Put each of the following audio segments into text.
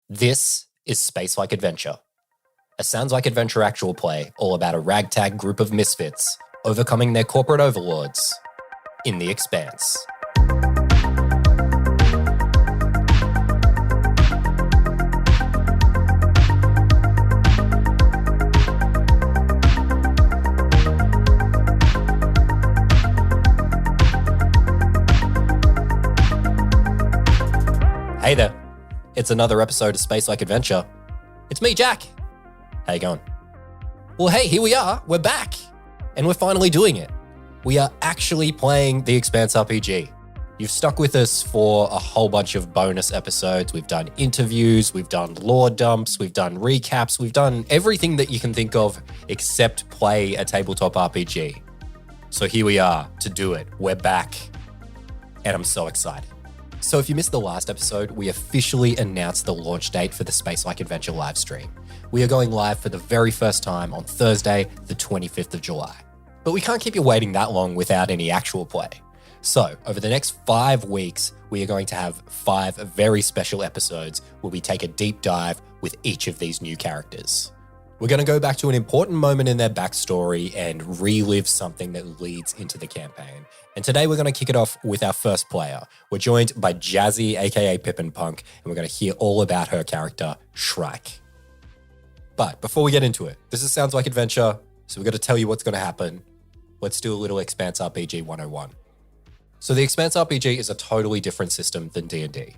This is Space Like Adventure, a Sounds Like Adventure actual play all about a ragtag group of misfits overcoming their corporate overlords in the Expanse. Hey there. It's another episode of Space Like Adventure. It's me, Jack. How you going? Well, hey, here we are. We're back. And we're finally doing it. We are actually playing the Expanse RPG. You've stuck with us for a whole bunch of bonus episodes. We've done interviews, we've done lore dumps, we've done recaps, we've done everything that you can think of except play a tabletop RPG. So here we are to do it. We're back. And I'm so excited. So if you missed the last episode, we officially announced the launch date for the Space Like Adventure live stream. We are going live for the very first time on Thursday, the 25th of July. But we can't keep you waiting that long without any actual play. So over the next 5 weeks, we are going to have 5 very special episodes where we take a deep dive with each of these new characters. We're going to go back to an important moment in their backstory and relive something that leads into the campaign. And today we're going to kick it off with our first player. We're joined by Jazzy, aka Pippin Punk, and we're going to hear all about her character, Shrike. But before we get into it, this is Sounds Like Adventure, so we're going to tell you what's going to happen. Let's do a little Expanse RPG 101. So the Expanse RPG is a totally different system than D&D.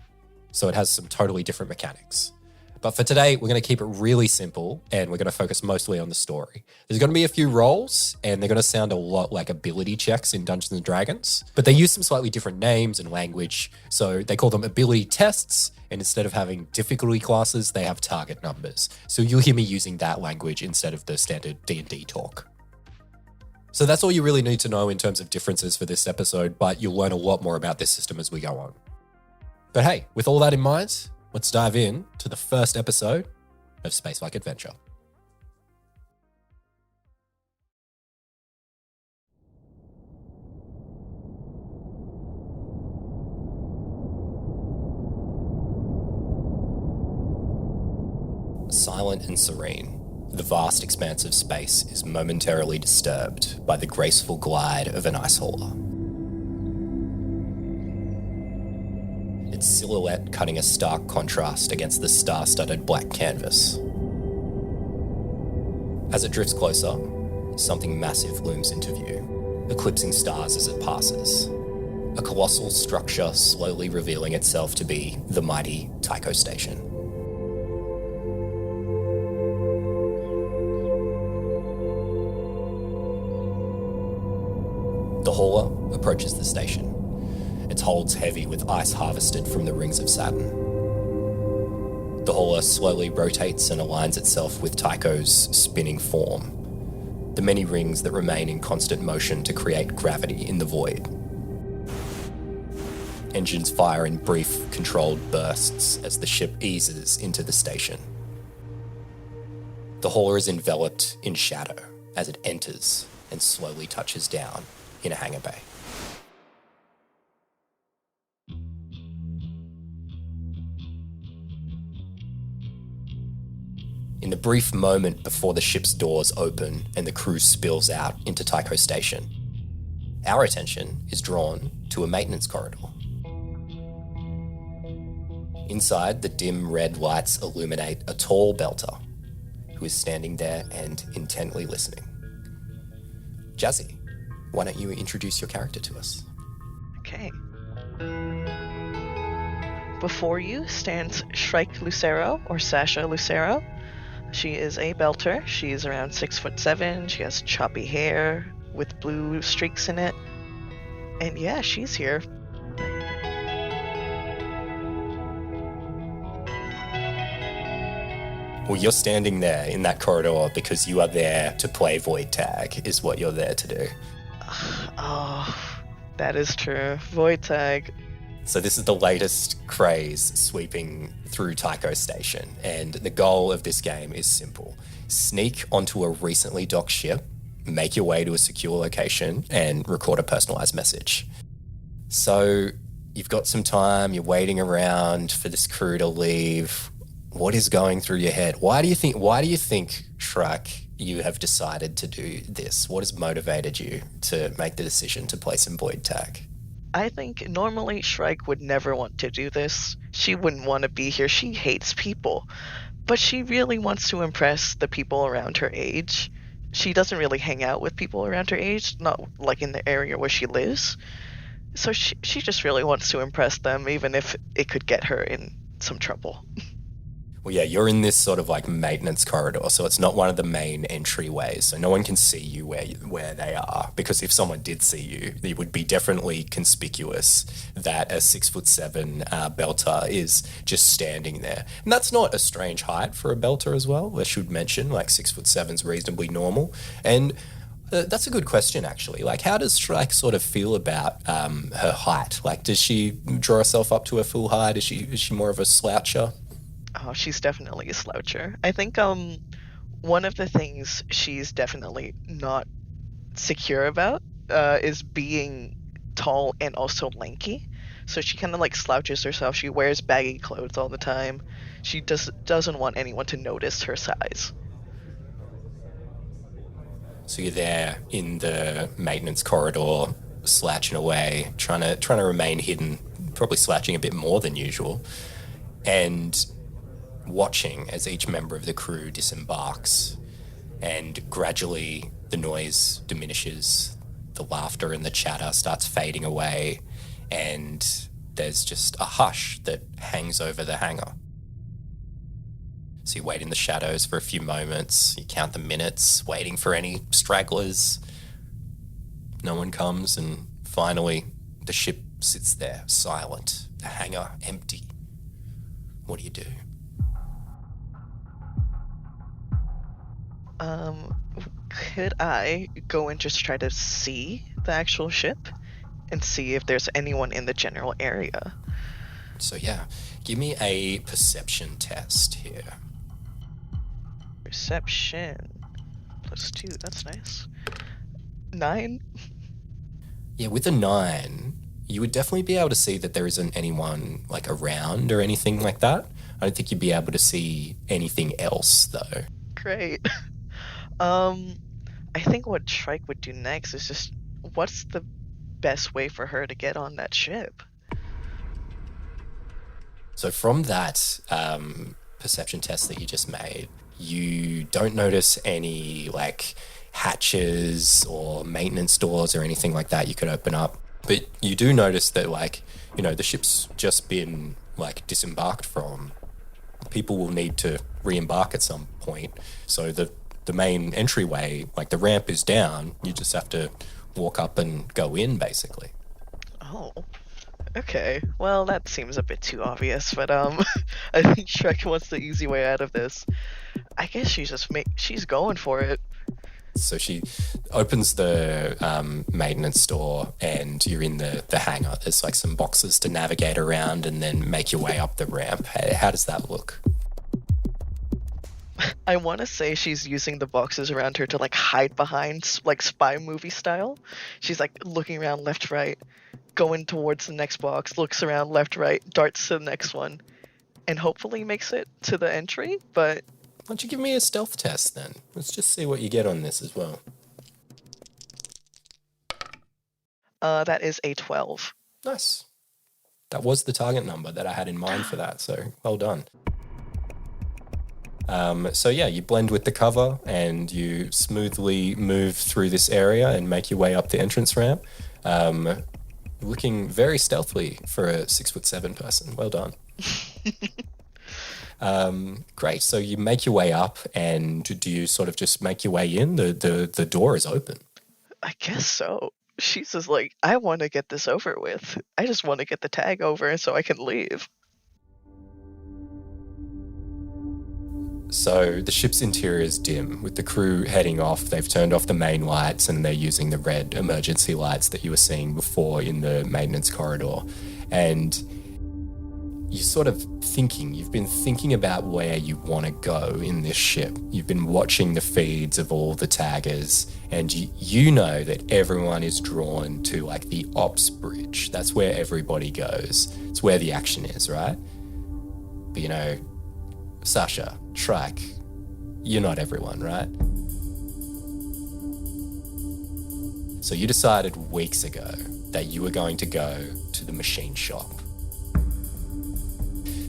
So it has some totally different mechanics. But for today, we're going to keep it really simple and we're going to focus mostly on the story. There's going to be a few rolls and they're going to sound a lot like ability checks in Dungeons & Dragons, but they use some slightly different names and language. So they call them ability tests, and instead of having difficulty classes, they have target numbers. So you'll hear me using that language instead of the standard D&D talk. So that's all you really need to know in terms of differences for this episode, but you'll learn a lot more about this system as we go on. But hey, with all that in mind, let's dive in to the first episode of Space Like Adventure. Silent and serene, the vast expanse of space is momentarily disturbed by the graceful glide of an ice hauler. Its silhouette cutting a stark contrast against the star-studded black canvas. As it drifts closer, something massive looms into view, eclipsing stars as it passes. A colossal structure slowly revealing itself to be the mighty Tycho Station. The hauler approaches the station. Its holds heavy with ice harvested from the rings of Saturn. The hauler slowly rotates and aligns itself with Tycho's spinning form, the many rings that remain in constant motion to create gravity in the void. Engines fire in brief, controlled bursts as the ship eases into the station. The hauler is enveloped in shadow as it enters and slowly touches down in a hangar bay. In the brief moment before the ship's doors open and the crew spills out into Tycho Station, our attention is drawn to a maintenance corridor. Inside, the dim red lights illuminate a tall belter who is standing there and intently listening. Jazzy, why don't you introduce your character to us? Okay. Before you stands Shrike Lucero, or Sasha Lucero. She is a belter. She is around 6'7". She has choppy hair with blue streaks in it. And yeah, she's here. Well, you're standing there in that corridor because you are there to play Void Tag, is what you're there to do. Oh, that is true. Void Tag. So this is the latest craze sweeping through Tycho Station, and the goal of this game is simple. Sneak onto a recently docked ship, make your way to a secure location, and record a personalized message. So you've got some time, you're waiting around for this crew to leave. what is going through your head? Why do you think, Shrek, you have decided to do this? What has motivated you to make the decision to play some void tag? I think normally Shrike would never want to do this. She wouldn't want to be here. She hates people. But she really wants to impress the people around her age. She doesn't really hang out with people around her age, not like in the area where she lives. So she just really wants to impress them, even if it could get her in some trouble. Well, yeah, you're in this sort of like maintenance corridor, so it's not one of the main entryways, so no one can see you where they are, because if someone did see you, it would be definitely conspicuous that a 6'7" belter is just standing there. And that's not a strange height for a belter as well. I should mention, like 6'7" reasonably normal. And that's a good question, actually. Like, how does Shrike sort of feel about her height? Like, does she draw herself up to her full height? Is she more of a sloucher? Oh, she's definitely a sloucher. I think one of the things she's definitely not secure about is being tall and also lanky. So she kind of like slouches herself. She wears baggy clothes all the time. She doesn't want anyone to notice her size. So you're there in the maintenance corridor, slouching away, trying to remain hidden, probably slouching a bit more than usual, and watching as each member of the crew disembarks, and gradually the noise diminishes, the laughter and the chatter starts fading away, and there's just a hush that hangs over the hangar. So you wait in the shadows for a few moments, you count the minutes, waiting for any stragglers. No one comes, and finally the ship sits there, silent, the hangar empty. What do you do? Could I go and just try to see the actual ship and see if there's anyone in the general area? So yeah, give me a perception test here. Perception +2, that's nice. 9? Yeah, with a 9, you would definitely be able to see that there isn't anyone like around or anything like that. I don't think you'd be able to see anything else though. Great. I think what Shrike would do next is just, what's the best way for her to get on that ship? So from that perception test that you just made, you don't notice any like hatches or maintenance doors or anything like that you could open up. But you do notice that, like, you know, the ship's just been like disembarked from. People will need to re-embark at some point. So the main entryway, like the ramp is down. You just have to walk up and go in, basically. Oh, okay. Well, that seems a bit too obvious, but I think Shrek wants the easy way out of this. I guess she's going for it. So she opens the maintenance door, and you're in the hangar. There's like some boxes to navigate around and then make your way up the ramp. How does that look? I want to say she's using the boxes around her to like hide behind, like spy movie style. She's like looking around left, right, going towards the next box, looks around left, right, darts to the next one, and hopefully makes it to the entry. But why don't you give me a stealth test then? Let's just see what you get on this as well. That is a 12. Nice. That was the target number that I had in mind for that, so well done. So yeah, you blend with the cover and you smoothly move through this area and make your way up the entrance ramp. Looking very stealthily for a 6'7" person. Well done. Great. So you make your way up, and do you sort of just make your way in? The door is open. I guess so. She's just like, I want to get this over with. I just want to get the tag over so I can leave. So the ship's interior is dim. With the crew heading off, they've turned off the main lights and they're using the red emergency lights that you were seeing before in the maintenance corridor. And you're sort of you've been thinking about where you want to go in this ship. You've been watching the feeds of all the taggers, and you know that everyone is drawn to like the ops bridge. That's where everybody goes. It's where the action is, right? But you know, Sasha, Shrike, you're not everyone, right? So you decided weeks ago that you were going to go to the machine shop.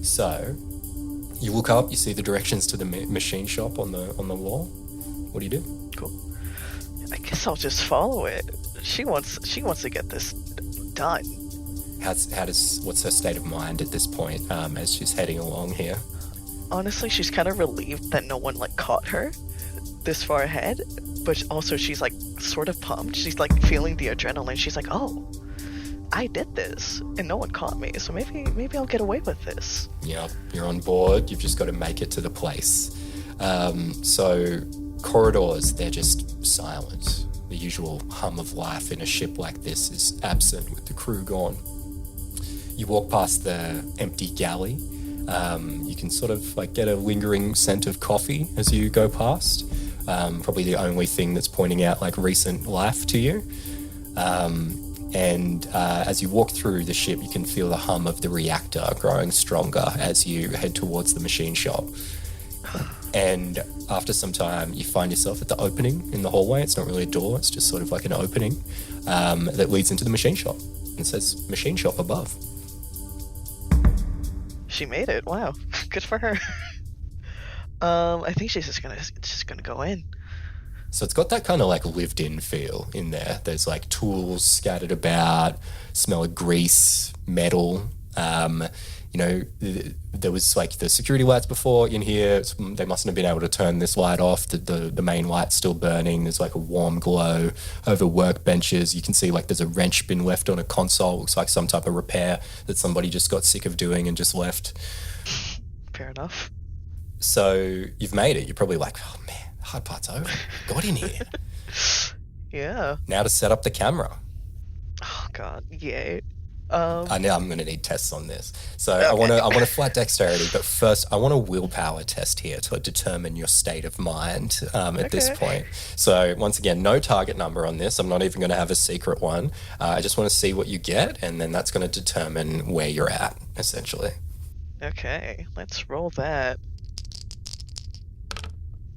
So you look up, you see the directions to the machine shop on the wall. What do you do? Cool. I guess I'll just follow it. She wants to get this done. What's her state of mind at this point as she's heading along here? Honestly, she's kind of relieved that no one caught her this far ahead, but also she's sort of pumped. She's feeling the adrenaline. She's like, oh, I did this and no one caught me, so maybe I'll get away with this. Yeah, you're on board. You've just got to make it to the place. So corridors, they're just silent. The usual hum of life in a ship like this is absent with the crew gone. You walk past the empty galley. You can sort of get a lingering scent of coffee as you go past. Probably the only thing that's pointing out recent life to you. And as you walk through the ship, you can feel the hum of the reactor growing stronger as you head towards the machine shop. And after some time, you find yourself at the opening in the hallway. It's not really a door, it's just sort of an opening that leads into the machine shop. And it says machine shop above. She made it. Wow. Good for her. I think she's just gonna go in. So it's got that kind of lived in feel in there. There's tools scattered about, smell of grease, metal. There was the security lights before in here. They mustn't have been able to turn this light off. The main light's still burning. There's a warm glow over workbenches. You can see there's a wrench been left on a console. Looks like some type of repair that somebody just got sick of doing and just left. Fair enough. So you've made it. You're probably oh man, the hard part's over. Got in here. Yeah. Now to set up the camera. Oh God, yay. I know I'm going to need tests on this. So okay. I want a flat dexterity, but first I want a willpower test here to determine your state of mind at this point. So once again, no target number on this. I'm not even going to have a secret one. I just want to see what you get, and then that's going to determine where you're at, essentially. Okay, let's roll that.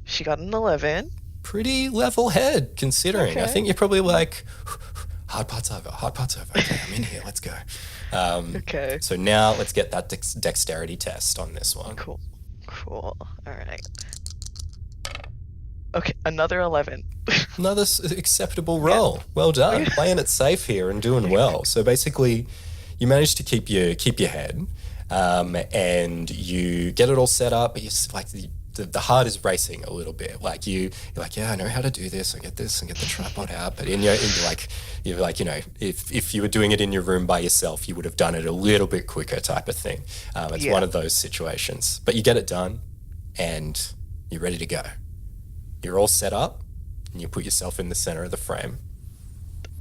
She got an 11. Pretty level head, considering. Okay. I think you're probably hard part's over. Okay, I'm in here. Let's go. Okay. So now let's get that dexterity test on this one. Cool. All right. Okay, another 11. Another acceptable roll. Yeah. Well done. Playing it safe here and doing well. So basically, you managed to keep your head, and you get it all set up. But you're the heart is racing a little bit. You're yeah, I know how to do this. I get this and get the tripod out. But if you were doing it in your room by yourself, you would have done it a little bit quicker type of thing. It's one of those situations. But you get it done and you're ready to go. You're all set up and you put yourself in the center of the frame.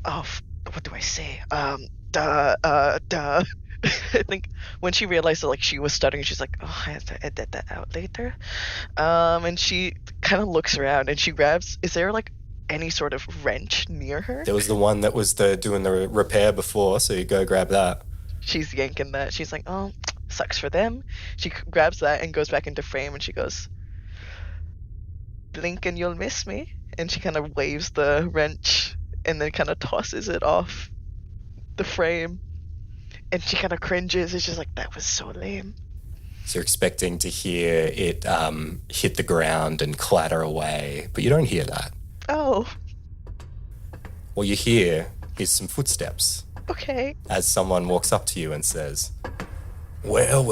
Oh, what do I say? Duh. I think when she realized that she was stuttering, she's like, oh, I have to edit that out later. And she kind of looks around and she grabs, is there any sort of wrench near her? There was the one that was doing the repair before, so you go grab that. She's yanking that. She's like, oh, sucks for them. She grabs that and goes back into frame and she goes, blink and you'll miss me. And she kind of waves the wrench and then kind of tosses it off the frame. And she kind of cringes. It's just that was so lame. So you're expecting to hear it hit the ground and clatter away, but you don't hear that. Oh. What you hear is some footsteps. Okay. As someone walks up to you and says, well,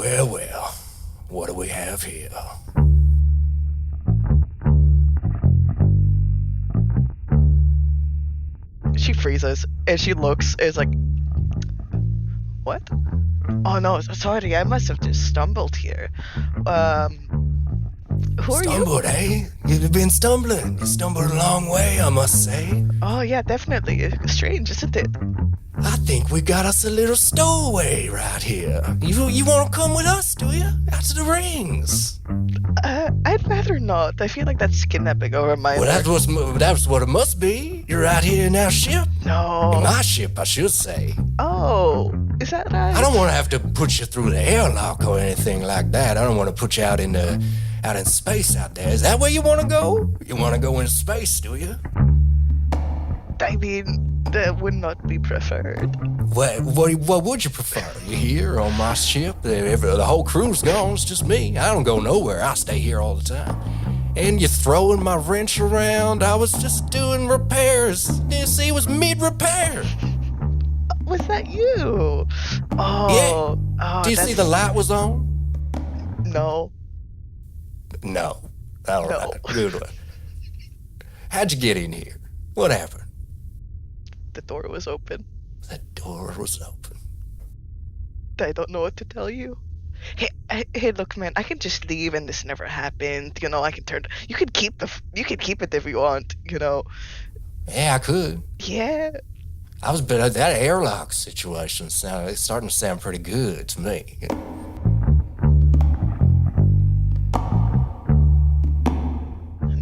what do we have here? She freezes and she looks. It's what? Oh no, sorry, I must have just stumbled here. Who are you? Stumbled, eh? You've been stumbling. You stumbled a long way, I must say. Oh yeah, definitely. Strange, isn't it? I think we got us a little stowaway right here. You want to come with us, do you? Out to the rings. I'd rather not. I feel like that's kidnapping or a minor. Well, that's what it must be. You're out here in our ship. No. In my ship, I should say. Oh, Is that right? I don't want to have to put you through the airlock or anything like that. I don't want to put you out in space out there. Is that where you want to go? You want to go in space, do you? I mean, that would not be preferred. What would you prefer? You here on my ship? The whole crew's gone. It's just me. I don't go nowhere. I stay here all the time. And you're throwing my wrench around. I was just doing repairs. You see, it was mid-repair. Was that you? Oh. Yeah. Oh, Do you see the light was on? No. No. All right. Good one. How'd you get in here? What happened? The door was open. The door was open. I don't know what to tell you. Hey, look, man. I can just leave and this never happened. You know, I can turn. You can keep it if you want. You know. Yeah, I could. Yeah. But that airlock situation it's starting to sound pretty good to me.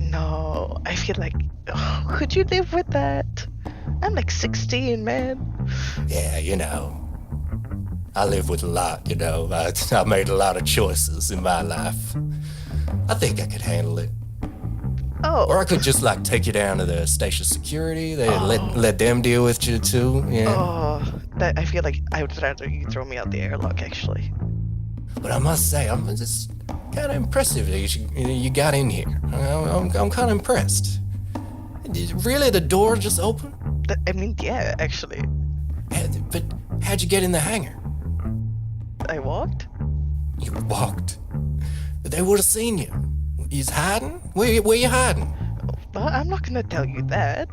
No, I feel like. Could you live with that? I'm like 16, man. Yeah, you know. I live with a lot, you know. I made a lot of choices in my life. I think I could handle it. Oh. Or I could just take you down to the station security. Let them deal with you too. Yeah. Oh, I feel like I would rather you throw me out the airlock, actually. But I must say, I'm just kind of impressive that you got in here. I'm kind of impressed. Really, the door just opened? I mean, yeah, actually. But how'd you get in the hangar? I walked? You walked. They would have seen you. He's hiding? Where you hiding? Well, I'm not gonna tell you that.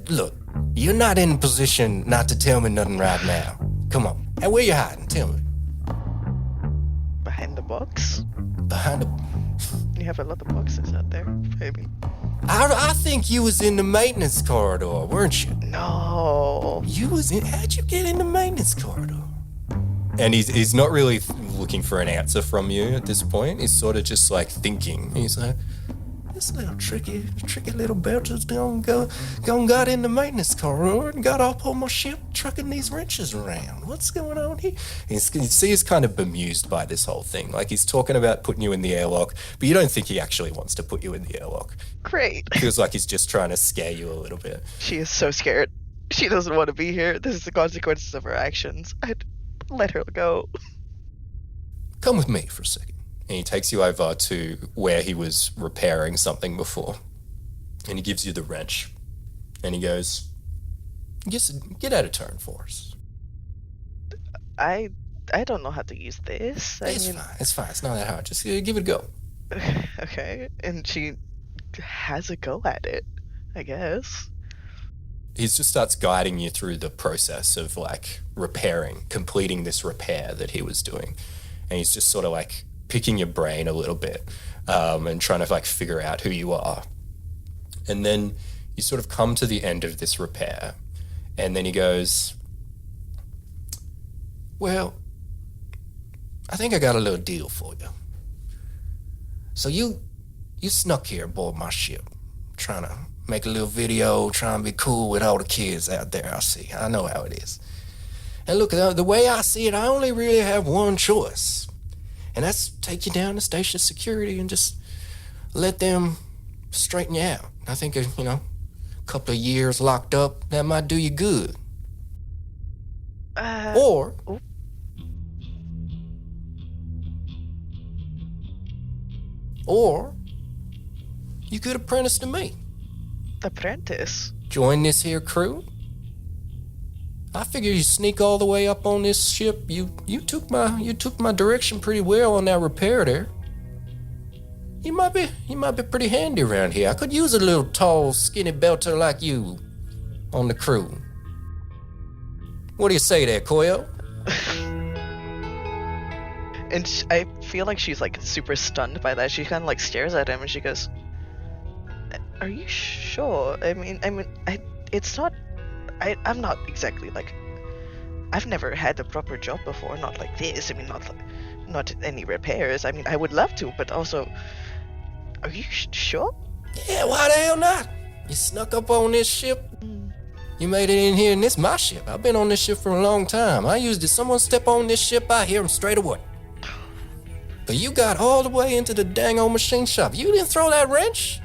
Look, you're not in a position not to tell me nothing right now. Come on. Hey, where you hiding? Tell me. Behind the box? Behind the... You have a lot of boxes out there. I mean... I think you was in the maintenance corridor, weren't you? No. You was in... How'd you get in the maintenance corridor? And he's not really looking for an answer from you at this point. He's sort of just thinking. He's like, this little tricky little belcher's got in the maintenance corridor and got up on my ship trucking these wrenches around. What's going on here? You see he's kind of bemused by this whole thing. He's talking about putting you in the airlock, but you don't think he actually wants to put you in the airlock. Great. Feels like he's just trying to scare you a little bit. She is so scared. She doesn't want to be here. This is the consequences of her actions. I'd let her go. Come with me for a second. And he takes you over to where he was repairing something before. And he gives you the wrench. And he goes, get out of turn for us. I don't know how to use this. It's fine. It's not that hard. Just give it a go. Okay. And she has a go at it, I guess. He just starts guiding you through the process of completing this repair that he was doing. And he's just sort of picking your brain a little bit and trying to figure out who you are. And then you sort of come to the end of this repair. And then he goes, well, I think I got a little deal for you. So you snuck here aboard my ship, trying to make a little video, trying to be cool with all the kids out there. I know how it is. And look, the way I see it, I only really have one choice. And that's take you down to station security and just let them straighten you out. I think, a couple of years locked up, that might do you good. Or... Oh. Or you could apprentice to me. Apprentice? Join this here crew. I figure you sneak all the way up on this ship. You took my direction pretty well on that repair there. You might be pretty handy around here. I could use a little tall, skinny belter like you on the crew. What do you say there, Koyo? And I feel like she's super stunned by that. She kind of stares at him and she goes, "Are you sure? I mean, it's not. I'm not exactly I've never had a proper job before, not like this. I mean, not any repairs. I mean, I would love to, but also, are you sure?" Yeah, why the hell not? You snuck up on this ship. You made it in here and this my ship. I've been on this ship for a long time. I used it. Someone step on this ship, I hear them straight away. But you got all the way into the dang old machine shop. You didn't throw that wrench?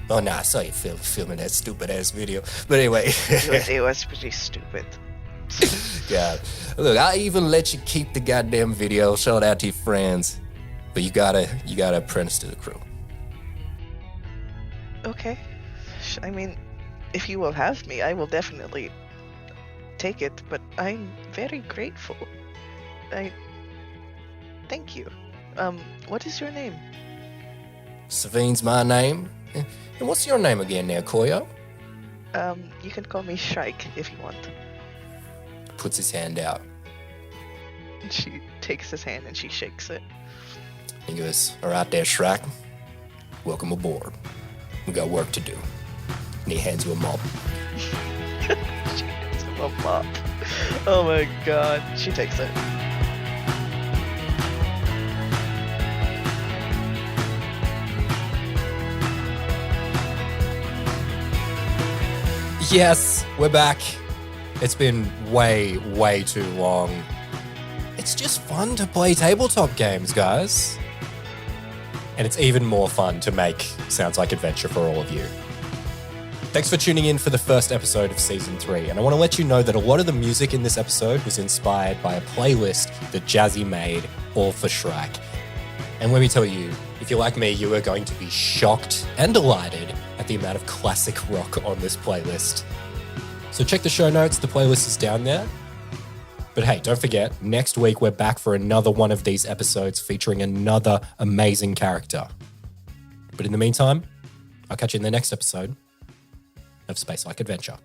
Oh, nah, I saw you filming that stupid-ass video. But anyway. It was pretty stupid. God. Look, I even let you keep the goddamn video, show it out to your friends. But you gotta apprentice to the crew. Okay. I mean, if you will have me, I will definitely take it, but I'm very grateful. Thank you. What is your name? Savine's my name. And what's your name again there, Koyo? You can call me Shrike if you want. Puts his hand out. She takes his hand and she shakes it. He goes, all right there, Shrike. Welcome aboard. We got work to do. And he hands you a mop. She hands him a mop. Oh my god. She takes it. Yes, we're back. It's been way too long. It's just fun to play tabletop games, guys. And it's even more fun to make Sounds Like Adventure for all of you. Thanks for tuning in for the first episode of Season 3. And I want to let you know that a lot of the music in this episode was inspired by a playlist that Jazzy made all for Shrike. And let me tell you, if you're like me, you are going to be shocked and delighted at the amount of classic rock on this playlist. So check the show notes, the playlist is down there. But hey, don't forget, next week we're back for another one of these episodes featuring another amazing character. But in the meantime, I'll catch you in the next episode of Space Like Adventure.